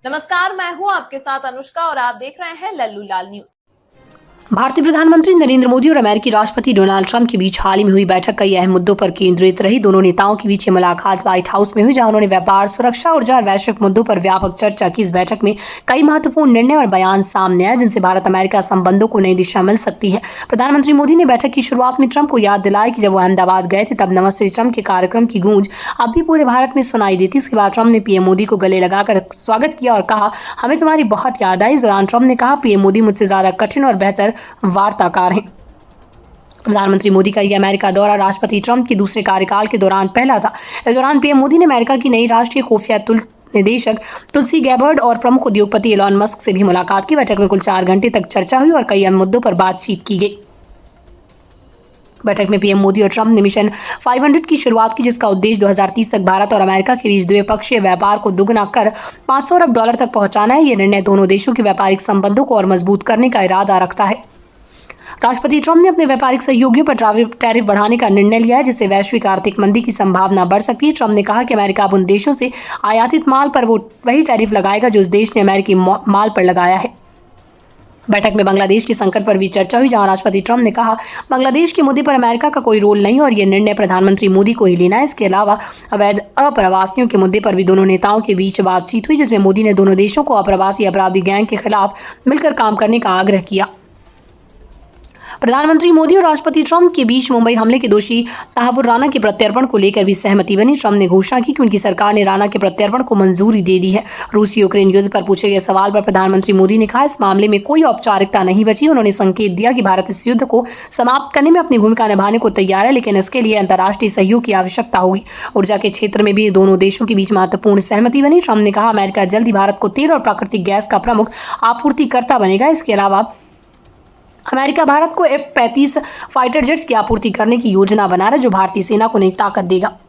नमस्कार, मैं हूं आपके साथ अनुष्का और आप देख रहे हैं लल्लू लाल न्यूज। भारतीय प्रधानमंत्री नरेंद्र मोदी और अमेरिकी राष्ट्रपति डोनाल्ड ट्रंप के बीच हाल ही में हुई बैठक कई अहम मुद्दों पर केंद्रित रही। दोनों नेताओं के बीच ये मुलाकात व्हाइट हाउस में हुई, जहां उन्होंने व्यापार, सुरक्षा, ऊर्जा और वैश्विक मुद्दों पर व्यापक चर्चा की। इस बैठक में कई महत्वपूर्ण निर्णय और बयान सामने आए, जिनसे भारत अमेरिका संबंधों को नई दिशा मिल सकती है। प्रधानमंत्री मोदी ने बैठक की शुरुआत में ट्रंप को याद दिलाया कि जब वो अहमदाबाद गए थे, तब नमस्ते ट्रंप के कार्यक्रम की गूंज अब भी पूरे भारत में सुनाई देती। इसके बाद ट्रंप ने पीएम मोदी को गले लगाकर स्वागत किया और कहा, हमें तुम्हारी बहुत याद आई। इस दौरान ट्रंप ने कहा, पीएम मोदी मुझसे ज्यादा कठिन और बेहतर वार्ताकार हैं। प्रधानमंत्री मोदी का यह अमेरिका दौरा राष्ट्रपति ट्रंप के दूसरे कार्यकाल के दौरान पहला था। इस दौरान पीएम मोदी ने अमेरिका की नई राष्ट्रीय खुफिया निदेशक तुलसी गैबर्ड और प्रमुख उद्योगपति एलॉन मस्क से भी मुलाकात की। बैठक में कुल 4 घंटे तक चर्चा हुई और कई अहम मुद्दों पर बातचीत की गई। बैठक में पीएम मोदी और ट्रंप ने मिशन 500 की शुरुआत की, जिसका उद्देश्य 2030 तक भारत और अमेरिका के बीच द्विपक्षीय व्यापार को दुगना कर $500 अरब तक पहुंचाना है। यह निर्णय दोनों देशों के व्यापारिक संबंधों को और मजबूत करने का इरादा रखता है। राष्ट्रपति ट्रंप ने अपने व्यापारिक सहयोगियों पर टैरिफ बढ़ाने का निर्णय लिया है, जिससे वैश्विक आर्थिक मंदी की संभावना बढ़ सकती है। ट्रंप ने कहा कि अमेरिका अब उन देशों से आयातित माल पर वही टैरिफ लगाएगा जो उस देश ने अमेरिकी माल पर लगाया है। बैठक में बांग्लादेश के संकट पर भी चर्चा हुई, जहां राष्ट्रपति ट्रंप ने कहा, बांग्लादेश के मुद्दे पर अमेरिका का कोई रोल नहीं और यह निर्णय प्रधानमंत्री मोदी को ही लेना है। इसके अलावा अवैध अप्रवासियों के मुद्दे पर भी दोनों नेताओं के बीच बातचीत हुई, जिसमें मोदी ने दोनों देशों को अप्रवासी अपराधी गैंग के खिलाफ मिलकर काम करने का आग्रह किया। प्रधानमंत्री मोदी और राष्ट्रपति ट्रंप के बीच मुंबई हमले के दोषी तहव्वुर राना के प्रत्यर्पण को लेकर भी सहमति बनी। ट्रंप ने घोषणा की कि उनकी सरकार ने राना के प्रत्यर्पण को मंजूरी दे दी है। रूस यूक्रेन युद्ध पर पूछे गए सवाल पर प्रधानमंत्री मोदी ने कहा, इस मामले में कोई औपचारिकता नहीं बची। उन्होंने संकेत दिया कि भारत इस युद्ध को समाप्त करने में अपनी भूमिका निभाने को तैयार है, लेकिन इसके लिए अंतर्राष्ट्रीय सहयोग की आवश्यकता होगी। ऊर्जा के क्षेत्र में भी दोनों देशों के बीच महत्वपूर्ण सहमति बनी। ट्रंप ने कहा, अमेरिका जल्द ही भारत को तेल और प्राकृतिक गैस का प्रमुख आपूर्तिकर्ता बनेगा। इसके अलावा अमेरिका भारत को F-35 फाइटर जेट्स की आपूर्ति करने की योजना बना रहा है, जो भारतीय सेना को नई ताकत देगा।